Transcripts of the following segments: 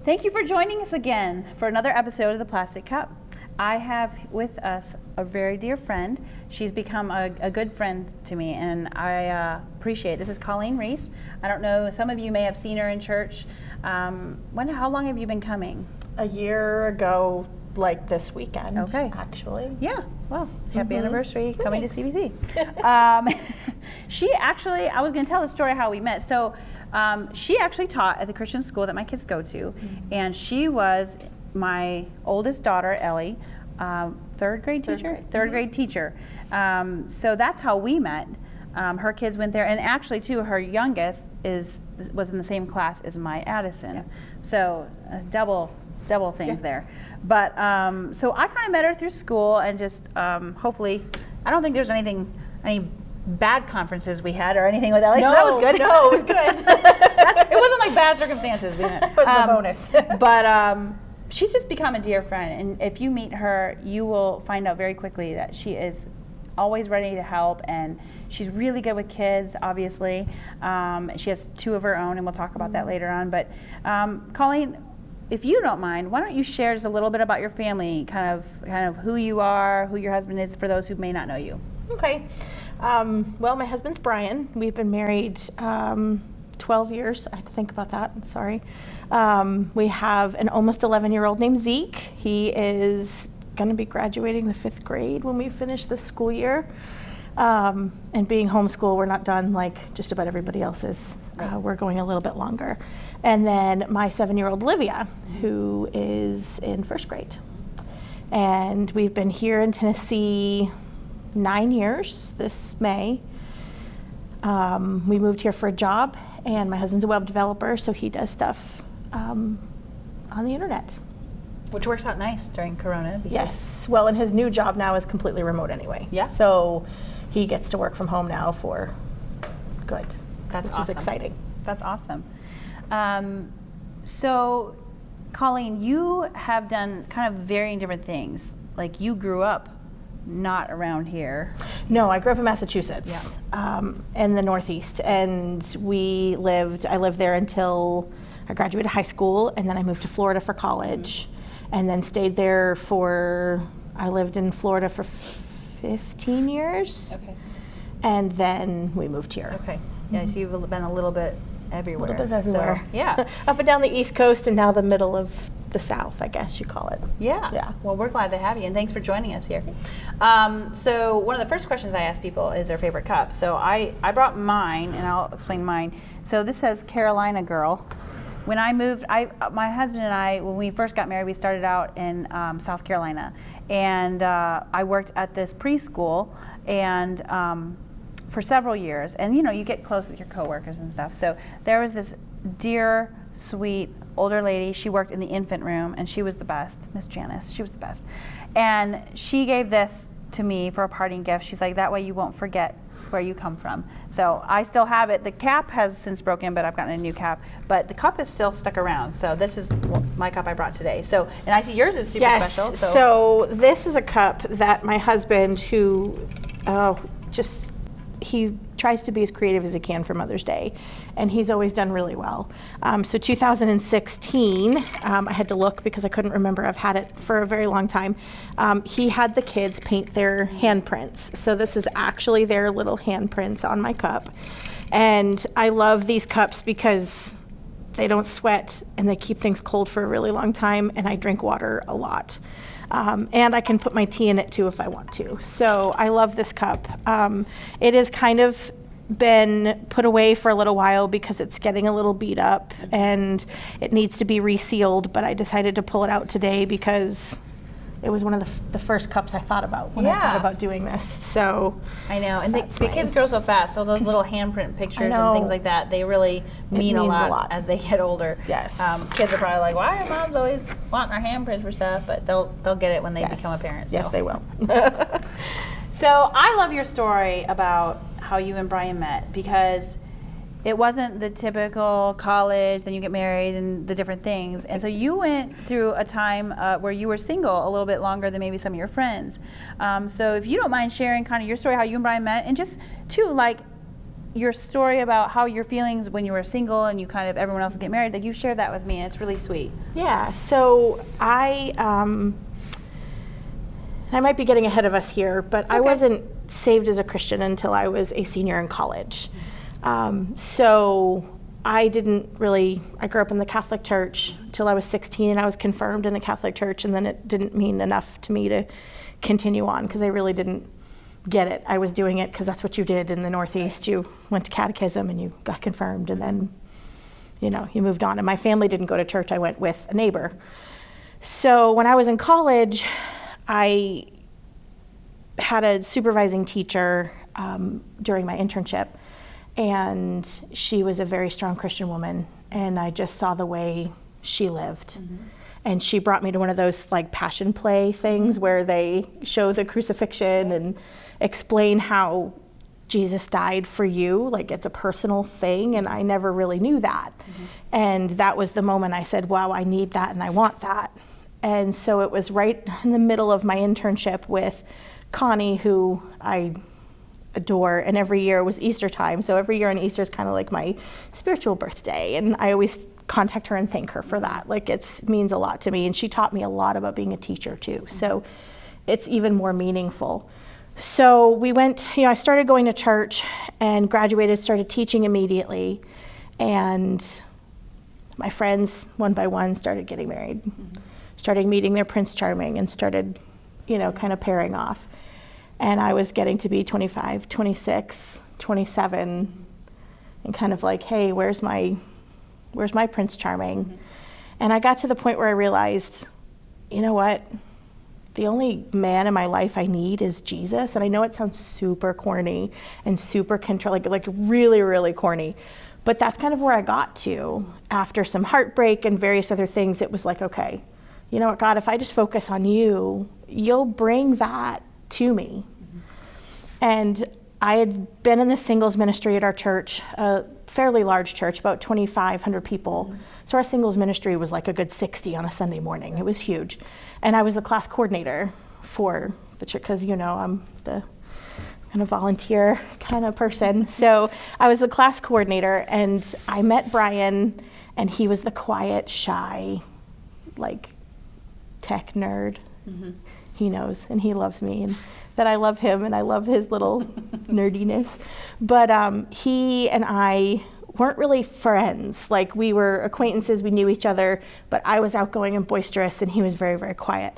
Thank you for joining us again for another episode of The Plastic Cup. I have with us a very dear friend. She's become a good friend to me, and I appreciate it. This is Colleen Reese. I don't know, some of you may have seen her in church. How long have you been coming? A year ago, like this weekend, actually. Yeah, well, happy anniversary coming to CBC. She actually, I was going to tell the story how we met. So she actually taught at the Christian school that my kids go to, and she was my oldest daughter, Ellie, third grade teacher. So that's how we met. Her kids went there, and actually too, her youngest was in the same class as my Addison. Yeah. So double things there. But so I kind of met her through school, and just hopefully, I don't think there's any bad conferences we had or anything with Ellie. No, so that was good. No, it was good. It wasn't like bad circumstances we met. It was the bonus. But she's just become a dear friend, and if you meet her, you will find out very quickly that she is always ready to help, and she's really good with kids, obviously. She has two of her own, and we'll talk about that later on. But Colleen, if you don't mind, why don't you share just a little bit about your family, kind of who you are, who your husband is, for those who may not know you. Okay. Well, my husband's Brian. We've been married 12 years. I had to think about that. Sorry. We have an almost 11-year-old named Zeke. He is going to be graduating the 5th grade when we finish this school year. And being homeschool, we're not done like just about everybody else is. We're going a little bit longer. And then my 7-year-old Olivia, who is in 1st grade. And we've been here in Tennessee 9 years this May. We moved here for a job, and my husband's a web developer, so he does stuff on the internet. Which works out nice during Corona. Yes. Well, and his new job now is completely remote anyway. Yeah. So he gets to work from home now for good. That's which awesome. is exciting. That's awesome. So, Colleen, you have done kind of varying different things. Like, you grew up not around here. No, I grew up in Massachusetts, in the Northeast, and I lived there until I graduated high school, and then I moved to Florida for college, and then stayed there I lived in Florida for 15 years, and then we moved here. Okay, yeah, so you've been a little bit everywhere. A little bit everywhere. So, yeah. Up and down the East Coast, and now the middle of the South, I guess you call it. Yeah. Well, we're glad to have you, and thanks for joining us here. So one of the first questions I ask people is their favorite cup. So I brought mine, and I'll explain mine. So this says Carolina Girl. When I moved, my husband and I, when we first got married, we started out in South Carolina, and I worked at this preschool, and for several years, and you get close with your coworkers and stuff. So there was this dear, sweet older lady. She worked in the infant room, and she was the best, Miss Janice. She was the best, and she gave this to me for a parting gift. She's like, that way you won't forget where you come from. So I still have it. The cap has since broken, but I've gotten a new cap. But the cup is still stuck around. So this is my cup I brought today. So, and I see yours is super special. So this is a cup that my husband, who he tries to be as creative as he can for Mother's Day, and he's always done really well. So 2016, I had to look because I couldn't remember. I've had it for a very long time. He had the kids paint their handprints. So this is actually their little handprints on my cup. And I love these cups because they don't sweat and they keep things cold for a really long time, and I drink water a lot. And I can put my tea in it too if I want to. So I love this cup. It has kind of been put away for a little while because it's getting a little beat up and it needs to be resealed, but I decided to pull it out today because it was one of the first cups I thought about when I thought about doing this. So I know, and the kids grow so fast, so those little handprint pictures and things like that, they really mean a lot as they get older. Yes. Kids are probably like, why are moms always wanting our handprints for stuff? But they'll get it when they become a parent. Yes, they will. So I love your story about how you and Brian met, because it wasn't the typical college, then you get married and the different things. And so you went through a time where you were single a little bit longer than maybe some of your friends. So if you don't mind sharing kind of your story, how you and Brian met, and just too, like, your story about how your feelings when you were single and you kind of everyone else is getting married, like you shared that with me, and it's really sweet. Yeah, so I might be getting ahead of us here, but I wasn't saved as a Christian until I was a senior in college. So I grew up in the Catholic Church till I was 16, and I was confirmed in the Catholic Church, and then it didn't mean enough to me to continue on because I really didn't get it. I was doing it because that's what you did in the Northeast. You went to catechism and you got confirmed, and then, you moved on. And my family didn't go to church. I went with a neighbor. So when I was in college, I had a supervising teacher during my internship, and she was a very strong Christian woman, and I just saw the way she lived. And she brought me to one of those like passion play things where they show the crucifixion and explain how Jesus died for you, like it's a personal thing, and I never really knew that. And that was the moment I said, wow, I need that and I want that. And so it was right in the middle of my internship with Connie, who I adore, and every year was Easter time, so every year on Easter is kind of like my spiritual birthday, and I always contact her and thank her for that. Like it means a lot to me, and she taught me a lot about being a teacher too, so it's even more meaningful. So we went, I started going to church and graduated, started teaching immediately, and my friends one by one started getting married, started meeting their Prince Charming, and started kind of pairing off. And I was getting to be 25, 26, 27, and kind of like, hey, where's my Prince Charming? And I got to the point where I realized, you know what? The only man in my life I need is Jesus. And I know it sounds super corny and super like really, really corny. But that's kind of where I got to. After some heartbreak and various other things, it was like, okay, you know what, God, if I just focus on you, you'll bring that to me. And I had been in the singles ministry at our church, a fairly large church, about 2,500 people. So our singles ministry was like a good 60 on a Sunday morning. It was huge. And I was a class coordinator for the church because, I'm the kind of volunteer kind of person. So I was the class coordinator, and I met Brian, and he was the quiet, shy, like tech nerd. He knows, and he loves me, and that I love him, and I love his little nerdiness. But he and I weren't really friends. Like, we were acquaintances, we knew each other, but I was outgoing and boisterous, and he was very, very quiet.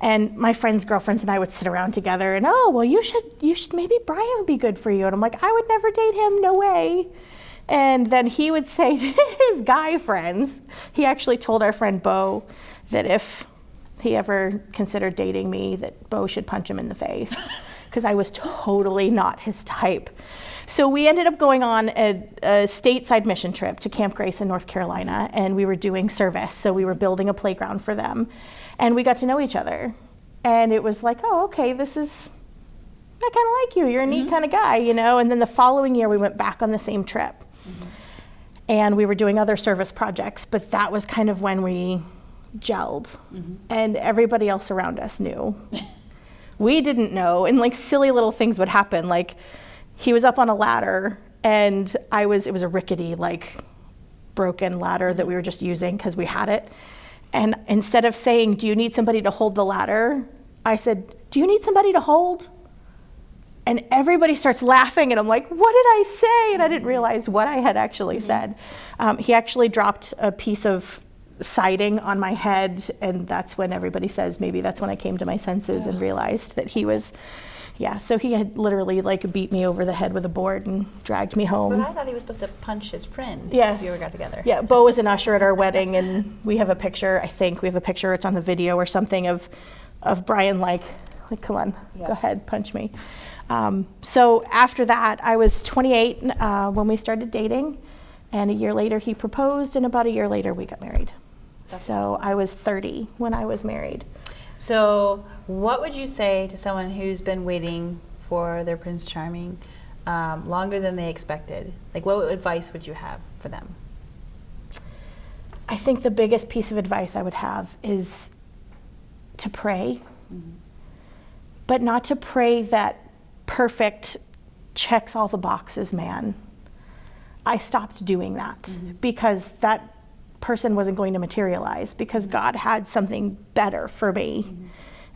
And my friends' girlfriends and I would sit around together, and you should maybe Brian would be good for you. And I'm like, I would never date him, no way. And then he would say to his guy friends, he actually told our friend Bo that if he ever considered dating me, that Bo should punch him in the face, because I was totally not his type. So we ended up going on a stateside mission trip to Camp Grace in North Carolina, and we were doing service. So we were building a playground for them, and we got to know each other. And it was like, oh, okay, I kind of like you. You're a neat kind of guy, And then the following year, we went back on the same trip. And we were doing other service projects, but that was kind of when we gelled, and everybody else around us knew. We didn't know, and like silly little things would happen. Like, he was up on a ladder, and it was a rickety, like broken ladder that we were just using because we had it. And instead of saying, do you need somebody to hold the ladder? I said, do you need somebody to hold? And everybody starts laughing, and I'm like, what did I say? And I didn't realize what I had actually said. He actually dropped a piece of siding on my head, and that's when everybody says maybe that's when I came to my senses and realized that he was, so he had literally like beat me over the head with a board and dragged me home. But I thought he was supposed to punch his friend. Yes. If you ever got together. Yeah, Bo was an usher at our wedding, and we have a picture, it's on the video or something of Brian like come on, go ahead, punch me. So after that, I was 28 when we started dating, and a year later he proposed, and about a year later we got married. So I was 30 when I was married. So what would you say to someone who's been waiting for their Prince Charming longer than they expected? Like, what advice would you have for them? I think the biggest piece of advice I would have is to pray, but not to pray that perfect checks all the boxes man. I stopped doing that because that person wasn't going to materialize, because God had something better for me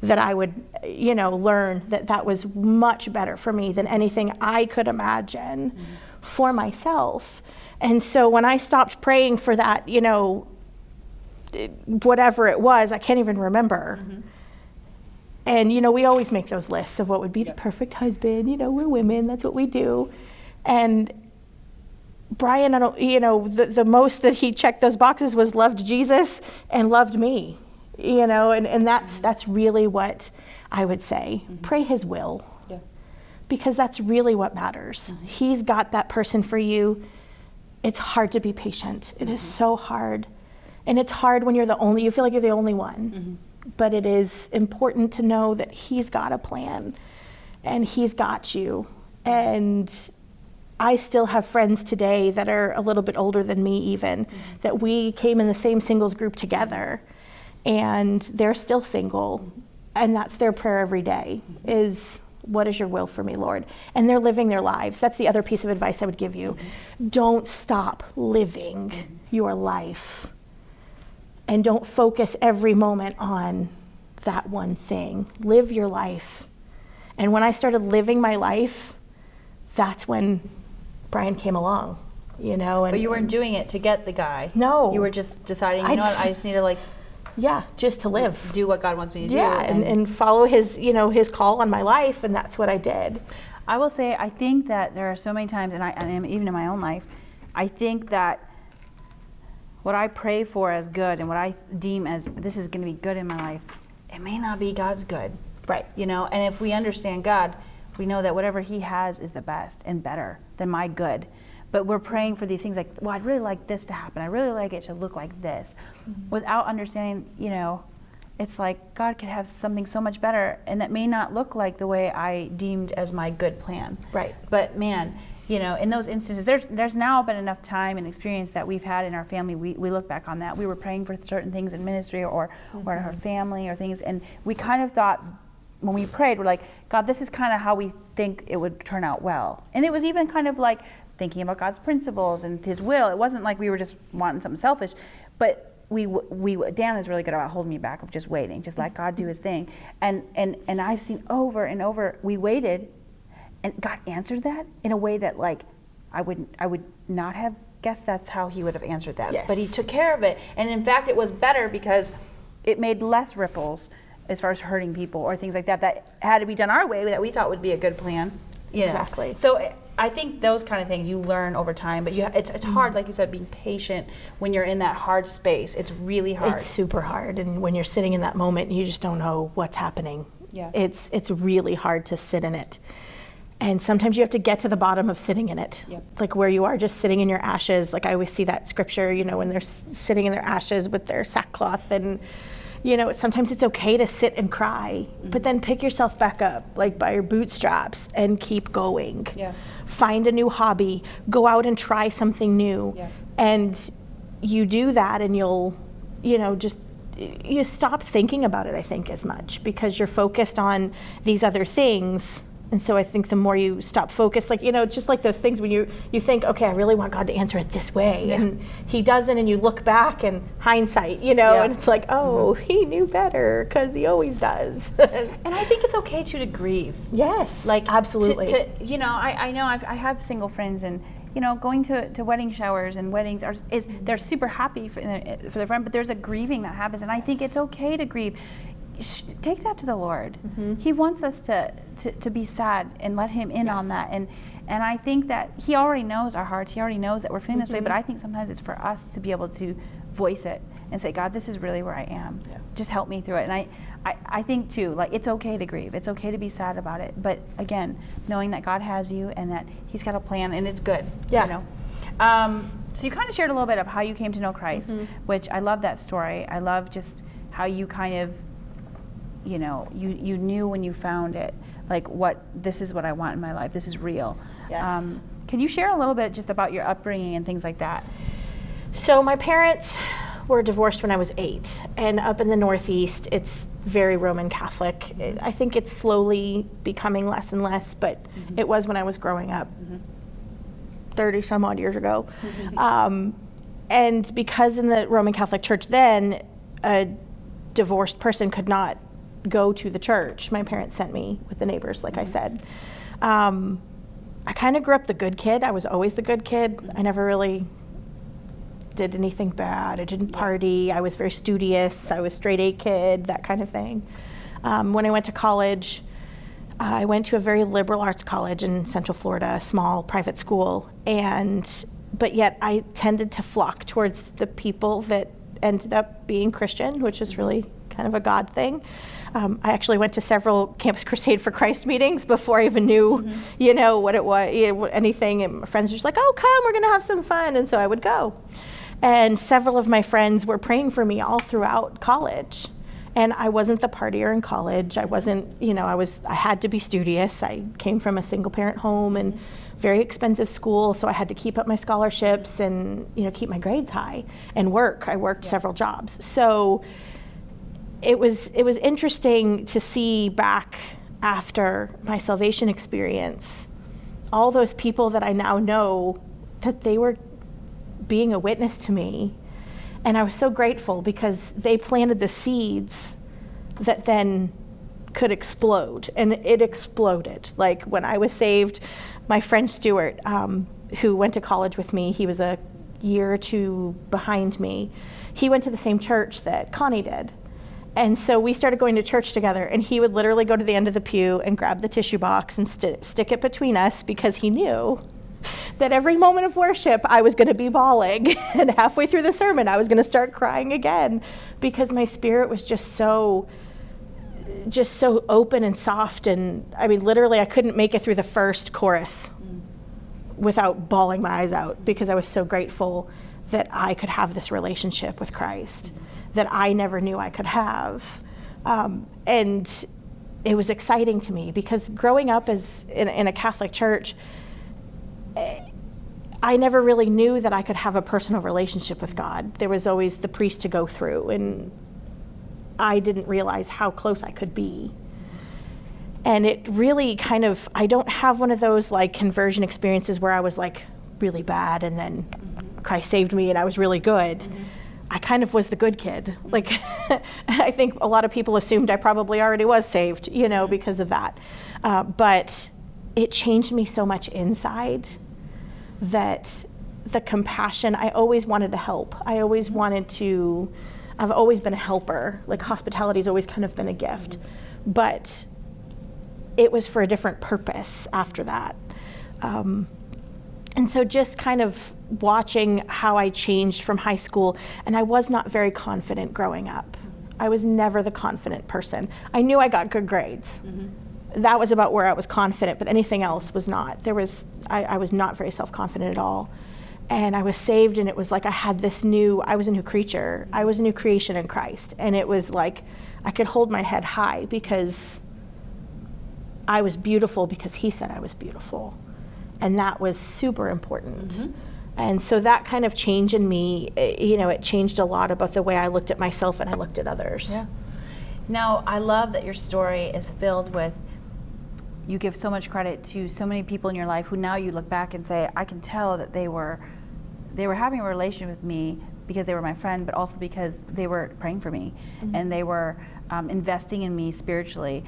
that I would, learn that was much better for me than anything I could imagine for myself. And so when I stopped praying for that, whatever it was, I can't even remember. And, we always make those lists of what would be the perfect husband. We're women, that's what we do. And Brian, the most that he checked those boxes was loved Jesus and loved me, and that's really what I would say. Pray his will, because that's really what matters. He's got that person for you. It's hard to be patient. It is so hard. And it's hard when you feel like you're the only one. But it is important to know that he's got a plan and he's got you. And I still have friends today that are a little bit older than me even, that we came in the same singles group together, and they're still single, and that's their prayer every day is, what is your will for me, Lord? And they're living their lives. That's the other piece of advice I would give you. Don't stop living your life, and don't focus every moment on that one thing. Live your life. And when I started living my life, that's when Brian came along, And, but you weren't doing it to get the guy. No. You were just deciding, I just need to just to live. Do what God wants me to do. Yeah, and follow his, his call on my life, and that's what I did. I will say, I think that there are so many times, and I am even in my own life, I think that what I pray for as good and what I deem as this is going to be good in my life, it may not be God's good. Right. And if we understand God, we know that whatever he has is the best and better than my good. But we're praying for these things like, well, I'd really like this to happen. I really like it to look like this. Without understanding, it's like God could have something so much better, and that may not look like the way I deemed as my good plan. Right. But man, in those instances, there's now been enough time and experience that we've had in our family. We look back on that. We were praying for certain things in ministry or our family or things, and we kind of thought, when we prayed, we're like, God, this is kind of how we think it would turn out well. And it was even kind of like thinking about God's principles and his will. It wasn't like we were just wanting something selfish, but Dan is really good about holding me back, of just waiting, just let God do his thing. And I've seen over and over, we waited, and God answered that in a way that I would not have guessed that's how he would have answered that. Yes. But he took care of it. And in fact, it was better because it made less ripples as far as hurting people or things like that had to be done our way, that we thought would be a good plan. Exactly. So I think those kind of things you learn over time, but it's hard, like you said, being patient when you're in that hard space. It's really hard. It's super hard, and when you're sitting in that moment, you just don't know what's happening. Yeah. It's really hard to sit in it. And sometimes you have to get to the bottom of sitting in it. Yep. Like where you are just sitting in your ashes. Like I always see that scripture, when they're sitting in their ashes with their sackcloth, and sometimes it's okay to sit and cry, but then pick yourself back up, like by your bootstraps, and keep going. Yeah. Find a new hobby, go out and try something new. Yeah. And you do that, and you'll, you stop thinking about it, I think, as much, because you're focused on these other things. And so I think the more you stop focused, it's just like those things when you think, okay, I really want God to answer it this way. Yeah. And he doesn't, and you look back and hindsight, and it's like, oh, he knew better, because he always does. And I think it's okay to grieve. Yes, absolutely. I know I have single friends, and going to wedding showers and weddings they're super happy for their friend, but there's a grieving that happens, and I think it's okay to grieve. Take that to the Lord. He wants us to be sad and let him in on that. And I think that he already knows our hearts. He already knows that we're feeling this way, but I think sometimes it's for us to be able to voice it and say, God, this is really where I am. Yeah. Just help me through it. And I think too, it's okay to grieve. It's okay to be sad about it. But again, knowing that God has you and that he's got a plan, and it's good. Yeah. So you kind of shared a little bit of how you came to know Christ, which I love that story. I love just how you kind of, you knew when you found it, this is what I want in my life. This is real. Yes. Can you share a little bit just about your upbringing and things like that? So my parents were divorced when I was 8, and up in the Northeast, it's very Roman Catholic. I think it's slowly becoming less and less, but it was when I was growing up. 30 some odd years ago. And because in the Roman Catholic Church then, a divorced person could not go to the church. My parents sent me with the neighbors, like I said. I kind of grew up the good kid. I was always the good kid. I never really did anything bad. I didn't party. I was very studious. I was straight A kid, that kind of thing. When I went to college, I went to a very liberal arts college in Central Florida, a small private school, but yet I tended to flock towards the people that ended up being Christian, which is really kind of a God thing. I actually went to several Campus Crusade for Christ meetings before I even knew, what it was, anything. And my friends were just like, oh, come, we're going to have some fun. And so I would go. And several of my friends were praying for me all throughout college. And I wasn't the partier in college. I wasn't, I had to be studious. I came from a single parent home and very expensive school, so I had to keep up my scholarships and, keep my grades high and work. I worked several jobs. So it was interesting to see back after my salvation experience, all those people that I now know, that they were being a witness to me. And I was so grateful because they planted the seeds that then could explode, and it exploded. Like when I was saved, my friend Stuart, who went to college with me, he was a year or two behind me. He went to the same church that Connie did. And so we started going to church together, and he would literally go to the end of the pew and grab the tissue box and stick it between us, because he knew that every moment of worship I was going to be bawling, and halfway through the sermon I was going to start crying again, because my spirit was just so open and soft. And I mean, literally I couldn't make it through the first chorus without bawling my eyes out, because I was so grateful that I could have this relationship with Christ that I never knew I could have. And it was exciting to me, because growing up as in a Catholic church, I never really knew that I could have a personal relationship with God. There was always the priest to go through, and I didn't realize how close I could be. And it really kind of, I don't have one of those like conversion experiences where I was like really bad and then Christ saved me and I was really good. I kind of was the good kid. Like, I think a lot of people assumed I probably already was saved, because of that. But it changed me so much inside that the compassion, I always wanted to help. I've always been a helper. Like, hospitality's always kind of been a gift. But it was for a different purpose after that. And so just kind of watching how I changed from high school, and I was not very confident growing up. I was never the confident person. I knew I got good grades. That was about where I was confident, but anything else was not. I was not very self-confident at all. And I was saved, and it was like I was a new creature. I was a new creation in Christ. And it was like I could hold my head high because I was beautiful because he said I was beautiful. And that was super important. And so that kind of change in me, it changed a lot about the way I looked at myself and I looked at others. Yeah. Now, I love that your story is filled with, you give so much credit to so many people in your life who now you look back and say, I can tell that they were having a relation with me because they were my friend, but also because they were praying for me and they were investing in me spiritually.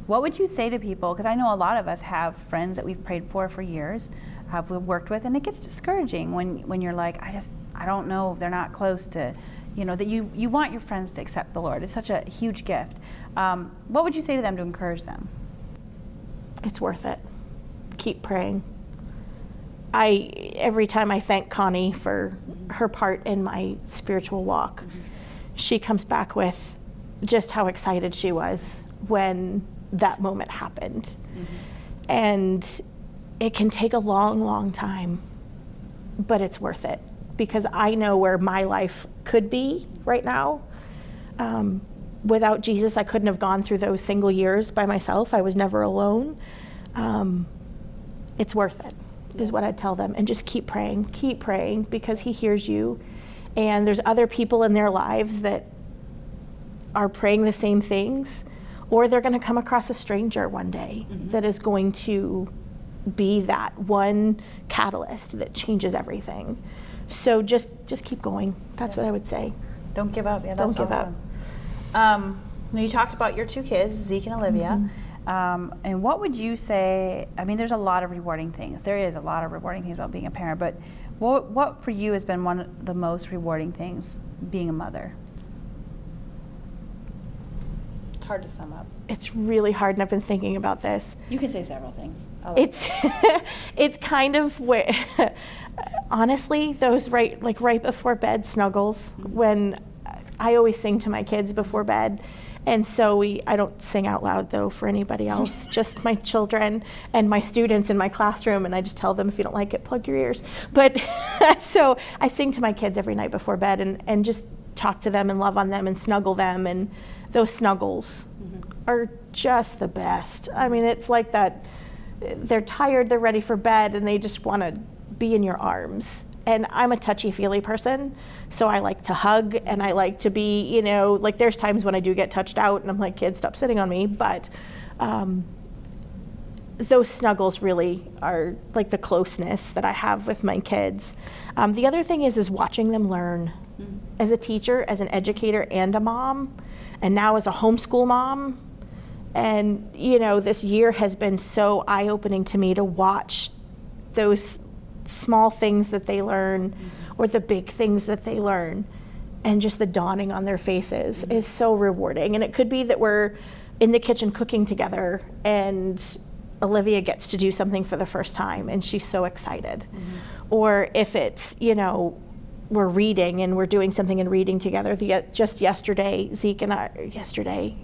What would you say to people? Because I know a lot of us have friends that we've prayed for years, we've worked with, and it gets discouraging when you're like, I don't know, they're not close to, that you want your friends to accept the Lord. It's such a huge gift. What would you say to them to encourage them? It's worth it. Keep praying. Every time I thank Connie for her part in my spiritual walk, she comes back with just how excited she was when that moment happened. And it can take a long, long time, but it's worth it, because I know where my life could be right now. Without Jesus, I couldn't have gone through those single years by myself. I was never alone. It's worth it, is what I'd tell them. And just keep praying, because he hears you. And there's other people in their lives that are praying the same things, or they're going to come across a stranger one day that is going to be that one catalyst that changes everything. So just keep going. That's what I would say. Don't give up. Yeah, that's Don't give awesome. Now you talked about your 2 kids, Zeke and Olivia. And what would you say, I mean, there's a lot of rewarding things. There is a lot of rewarding things about being a parent, but what for you has been one of the most rewarding things being a mother? It's hard to sum up. It's really hard, and I've been thinking about this. You can say several things. It's kind of where, honestly, those right before bed snuggles, when I always sing to my kids before bed. And so I don't sing out loud though for anybody else, just my children and my students in my classroom, and I just tell them, if you don't like it, plug your ears. But so I sing to my kids every night before bed, and just talk to them and love on them and snuggle them, and those snuggles are just the best. I mean, it's like that, they're tired, they're ready for bed, and they just want to be in your arms. And I'm a touchy-feely person, so I like to hug, and I like to be, like there's times when I do get touched out, and I'm like, kids, stop sitting on me. But those snuggles really are like the closeness that I have with my kids. The other thing is watching them learn. As a teacher, as an educator, and a mom, and now as a homeschool mom. And, this year has been so eye-opening to me to watch those small things that they learn, or the big things that they learn, and just the dawning on their faces is so rewarding. And it could be that we're in the kitchen cooking together, and Olivia gets to do something for the first time, and she's so excited. Or if it's, we're reading and we're doing something and reading together. Just yesterday, Saturday,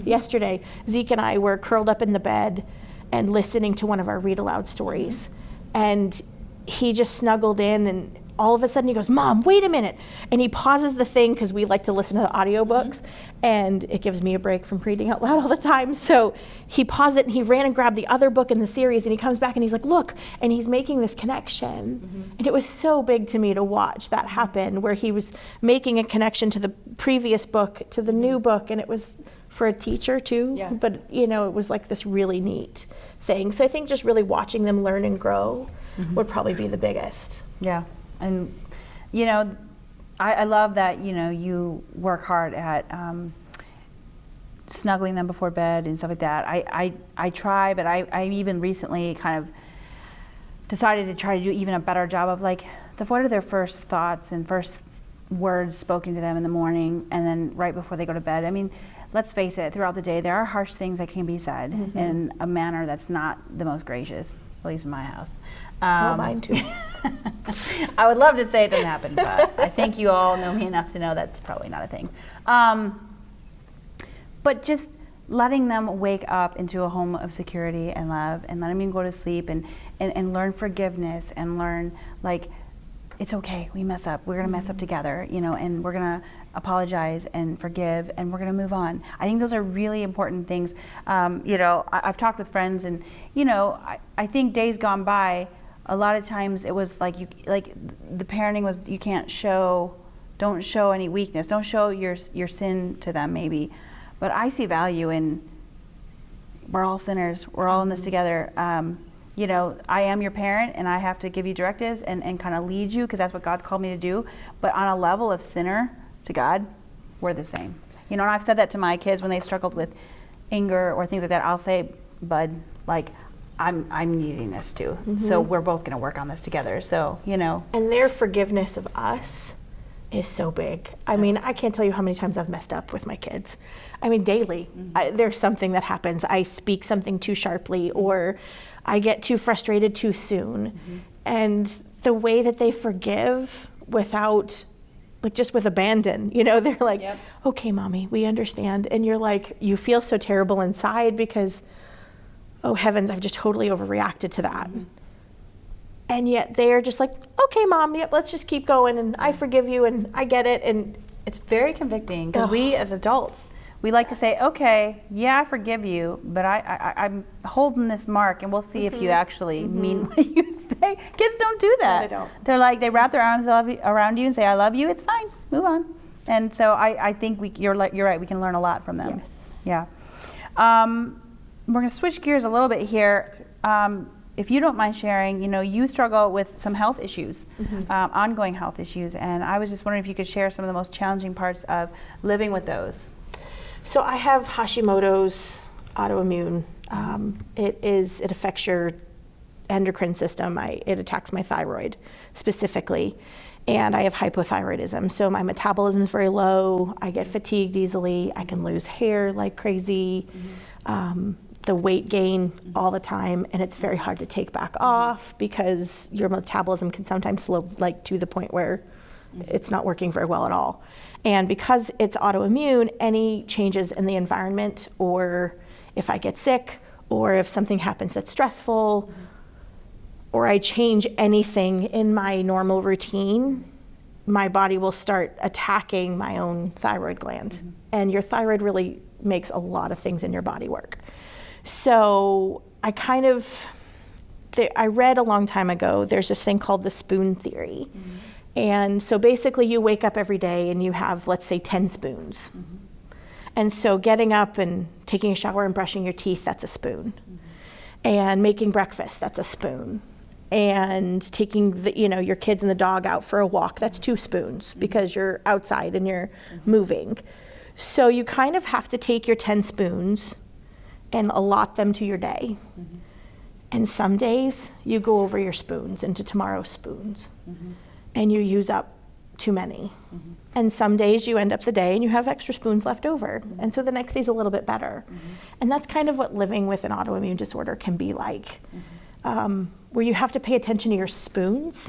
yesterday, Zeke and I were curled up in the bed and listening to one of our read aloud stories. And he just snuggled in, and all of a sudden he goes, "Mom, wait a minute." And he pauses the thing, because we like to listen to the audiobooks, and it gives me a break from reading out loud all the time. So he paused it, and he ran and grabbed the other book in the series, and he comes back and he's like, "Look," and he's making this connection. And it was so big to me to watch that happen, where he was making a connection to the previous book, to the new book, and it was for a teacher too. Yeah. But it was like this really neat thing. So I think just really watching them learn and grow would probably be the biggest. Yeah. And, I love that, you work hard at snuggling them before bed and stuff like that. I try, but I even recently kind of decided to try to do even a better job of what are their first thoughts and first words spoken to them in the morning, and then right before they go to bed. I mean, let's face it, throughout the day, there are harsh things that can be said in a manner that's not the most gracious, at least in my house. Mine too. I would love to say it doesn't happen, but I think you all know me enough to know that's probably not a thing. But just letting them wake up into a home of security and love, and letting them go to sleep, and learn forgiveness, and learn it's okay, we mess up, we're gonna mess up together, and we're gonna apologize and forgive, and we're gonna move on. I think those are really important things. I've talked with friends, and I think days gone by, a lot of times it was the parenting was, you don't show any weakness, don't show your sin to them maybe. But I see value in, we're all sinners, we're all in this together. I am your parent, and I have to give you directives and kind of lead you, because that's what God's called me to do. But on a level of sinner to God, we're the same. And I've said that to my kids when they've struggled with anger or things like that. I'll say, "Bud, I'm needing this too. So we're both going to work on this together." So, And their forgiveness of us is so big. I mean, I can't tell you how many times I've messed up with my kids. I mean, daily. There's something that happens. I speak something too sharply, or I get too frustrated too soon. And the way that they forgive without, just with abandon, they're like, Yep. "Okay, Mommy, we understand." And you're like, you feel so terrible inside, because, oh heavens, I've just totally overreacted to that. And yet they're just like, "Okay, Mom, yep, let's just keep going, and I forgive you, and I get it." And it's very convicting, because we as adults, we like to say, "Okay, yeah, I forgive you, but I'm holding this mark, and we'll see if you actually mean what you say." Kids don't do that. No, they don't. They're they wrap their arms around you and say, "I love you." It's fine. Move on. And so I think you're right. We can learn a lot from them. Yes. Yeah. We're going to switch gears a little bit here. if you don't mind sharing, you struggle with some health issues, ongoing health issues, and I was just wondering if you could share some of the most challenging parts of living with those. So I have Hashimoto's autoimmune. It affects your endocrine system. It attacks my thyroid specifically, and I have hypothyroidism. So my metabolism is very low. I get fatigued easily. I can lose hair like crazy. The weight gain all the time, and it's very hard to take back off because your metabolism can sometimes slow, like to the point where it's not working very well at all. And because it's autoimmune, any changes in the environment, or if I get sick, or if something happens that's stressful, or I change anything in my normal routine, my body will start attacking my own thyroid gland. And your thyroid really makes a lot of things in your body work. So I read a long time ago, there's this thing called the spoon theory. And so basically you wake up every day and you have, let's say, 10 spoons. And so getting up and taking a shower and brushing your teeth, that's a spoon. And making breakfast, that's a spoon. And taking your kids and the dog out for a walk, that's 2 spoons because you're outside and you're moving. So you kind of have to take your 10 spoons and allot them to your day. And some days you go over your spoons into tomorrow's spoons and you use up too many. And some days you end up the day and you have extra spoons left over. And so the next day's a little bit better. And that's kind of what living with an autoimmune disorder can be like, where you have to pay attention to your spoons,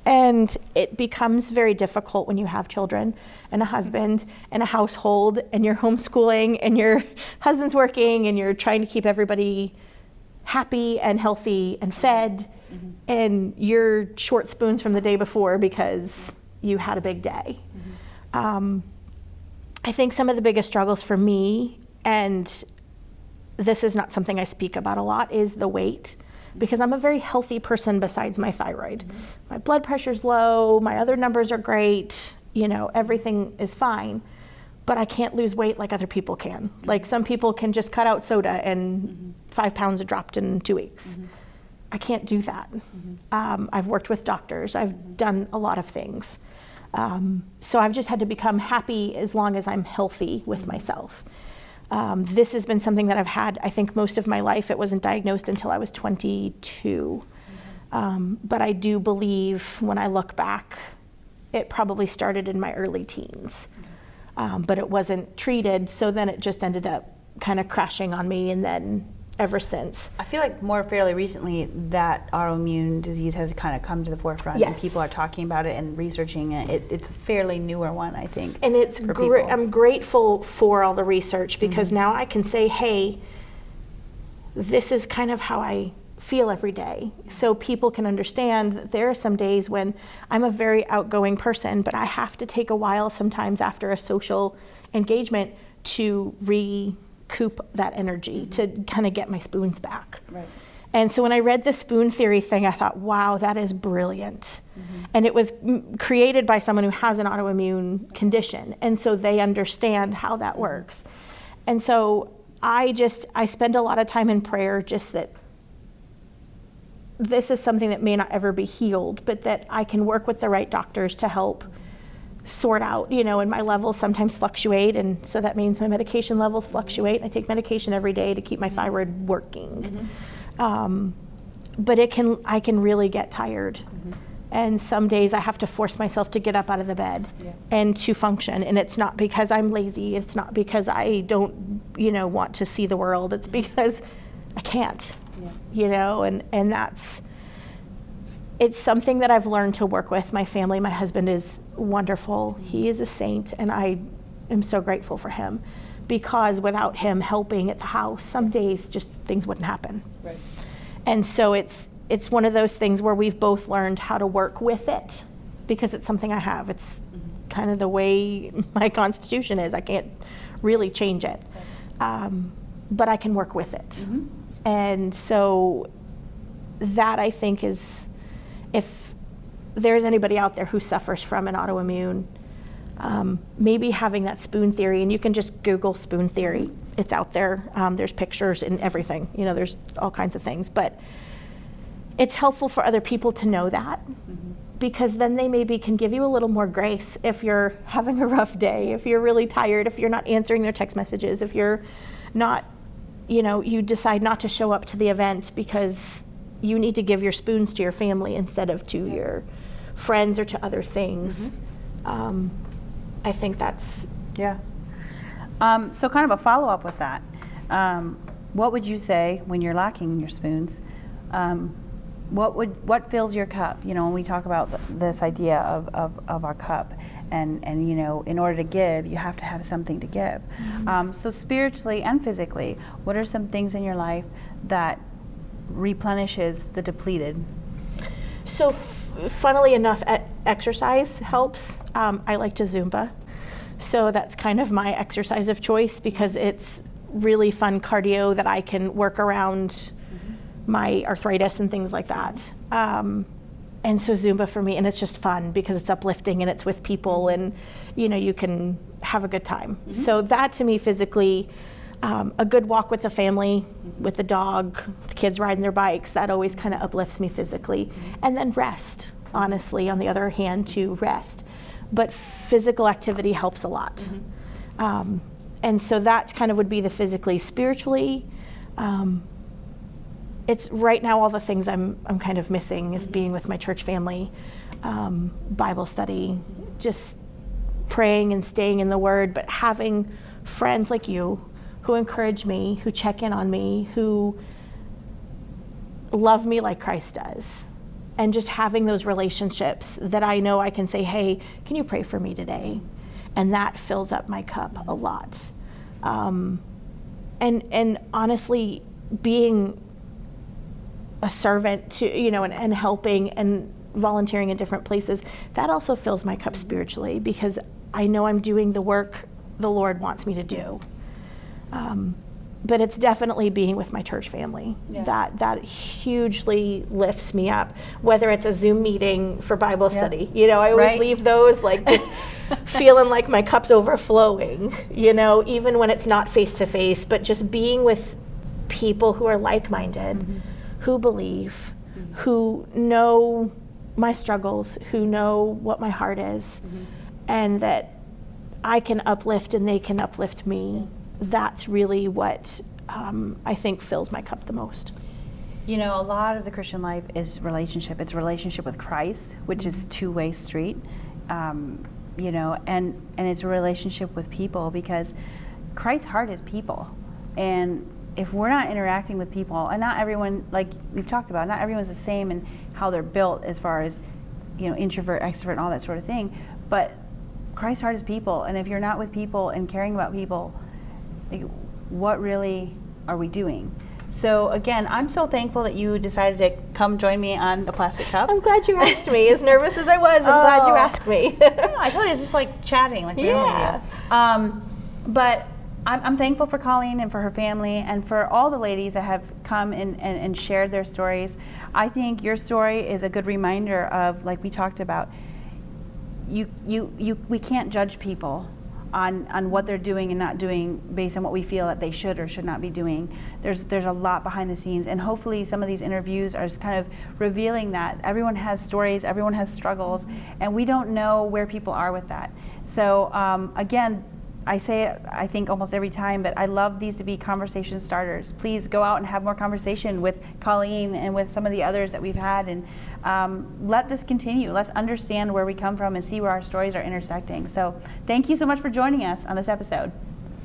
and it becomes very difficult when you have children and a husband and a household and you're homeschooling and your husband's working and you're trying to keep everybody happy and healthy and fed, and you're short spoons from the day before because you had a big day. I think some of the biggest struggles for me, and this is not something I speak about a lot, is the weight. Because I'm a very healthy person besides my thyroid. My blood pressure's low, my other numbers are great, everything is fine, but I can't lose weight like other people can. Like some people can just cut out soda and 5 pounds are dropped in 2 weeks. I can't do that. I've worked with doctors, I've done a lot of things. So I've just had to become happy as long as I'm healthy with myself. This has been something that I've had, I think, most of my life. It wasn't diagnosed until I was 22. But I do believe when I look back, it probably started in my early teens. But it wasn't treated, so then it just ended up kind of crashing on me, and then ever since. I feel like more fairly recently that autoimmune disease has kind of come to the forefront. Yes. And people are talking about it and researching it. It's a fairly newer one, I think. And it's I'm grateful for all the research because now I can say, hey, this is kind of how I feel every day. So people can understand that there are some days when I'm a very outgoing person, but I have to take a while sometimes after a social engagement to recoup that energy, to kind of get my spoons back. Right. And so when I read the spoon theory thing, I thought, wow, that is brilliant. And it was created by someone who has an autoimmune condition. And so they understand how that works. And so I spend a lot of time in prayer, just that this is something that may not ever be healed, but that I can work with the right doctors to help sort out, and my levels sometimes fluctuate, and so that means my medication levels fluctuate. I take medication every day to keep my thyroid working. But I can really get tired. And some days I have to force myself to get up out of the bed and to function. And it's not because I'm lazy. It's not because I don't, want to see the world. It's because I can't, and it's something that I've learned to work with. My family, my husband is wonderful. He is a saint, and I am so grateful for him, because without him helping at the house, some days just things wouldn't happen. Right. And so it's one of those things where we've both learned how to work with it, because it's something I have. It's kind of the way my constitution is. I can't really change it, but I can work with it. And so that, I think, is, if there's anybody out there who suffers from an autoimmune, maybe having that spoon theory, and you can just Google spoon theory, it's out there. There's pictures and everything. You know, there's all kinds of things. But it's helpful for other people to know that, because then they maybe can give you a little more grace if you're having a rough day, if you're really tired, if you're not answering their text messages, if you're not, you know, you decide not to show up to the event because you need to give your spoons to your family instead of to your friends or to other things. I think that's... Yeah. So kind of a follow-up with that. What would you say when you're lacking your spoons? What fills your cup? You know, when we talk about this idea of our cup, and you know, in order to give, you have to have something to give. So spiritually and physically, what are some things in your life that replenishes the depleted? So funnily enough, exercise helps. I like to Zumba. So that's kind of my exercise of choice, because it's really fun cardio that I can work around my arthritis and things like that. And so Zumba for me, and it's just fun because it's uplifting and it's with people, and you know, you can have a good time. So that to me physically, a good walk with the family, with the dog, the kids riding their bikes, that always kind of uplifts me physically. And then rest, honestly, on the other hand, to rest. But physical activity helps a lot. And so that kind of would be the physically. Spiritually, it's right now all the things I'm kind of missing is being with my church family, Bible study, just praying and staying in the Word, but having friends like you who encourage me, who check in on me, who love me like Christ does. And just having those relationships that I know I can say, hey, can you pray for me today? And that fills up my cup a lot. And honestly, being a servant to, you know, and helping and volunteering in different places, that also fills my cup spiritually, because I know I'm doing the work the Lord wants me to do. But it's definitely being with my church family. That hugely lifts me up, whether it's a Zoom meeting for Bible study. You know, I always leave those like just feeling like my cup's overflowing, you know, even when it's not face to face, but just being with people who are like-minded, who believe, who know my struggles, who know what my heart is, and that I can uplift and they can uplift me. That's really what I think fills my cup the most. You know, a lot of the Christian life is relationship. It's a relationship with Christ, which is a two-way street. You know, and it's a relationship with people, because Christ's heart is people. And if we're not interacting with people, and not everyone, like we've talked about, not everyone's the same in how they're built as far as, you know, introvert, extrovert, and all that sort of thing. But Christ's heart is people. And if you're not with people and caring about people, like, what really are we doing? So again, I'm so thankful that you decided to come join me on the Plastic Cup. I'm glad you asked me. As nervous as I was, I'm glad you asked me. Yeah, I told you, it's just like chatting, like we normally do. But I'm thankful for Colleen and for her family and for all the ladies that have come and shared their stories. I think your story is a good reminder of, like we talked about, we can't judge people on what they're doing and not doing based on what we feel that they should or should not be doing. There's a lot behind the scenes, and hopefully some of these interviews are just kind of revealing that everyone has stories, everyone has struggles, and we don't know where people are with that. So again, I say it, I think, almost every time, but I love these to be conversation starters. Please go out and have more conversation with Colleen and with some of the others that we've had, and let this continue. Let's understand where we come from and see where our stories are intersecting. So thank you so much for joining us on this episode.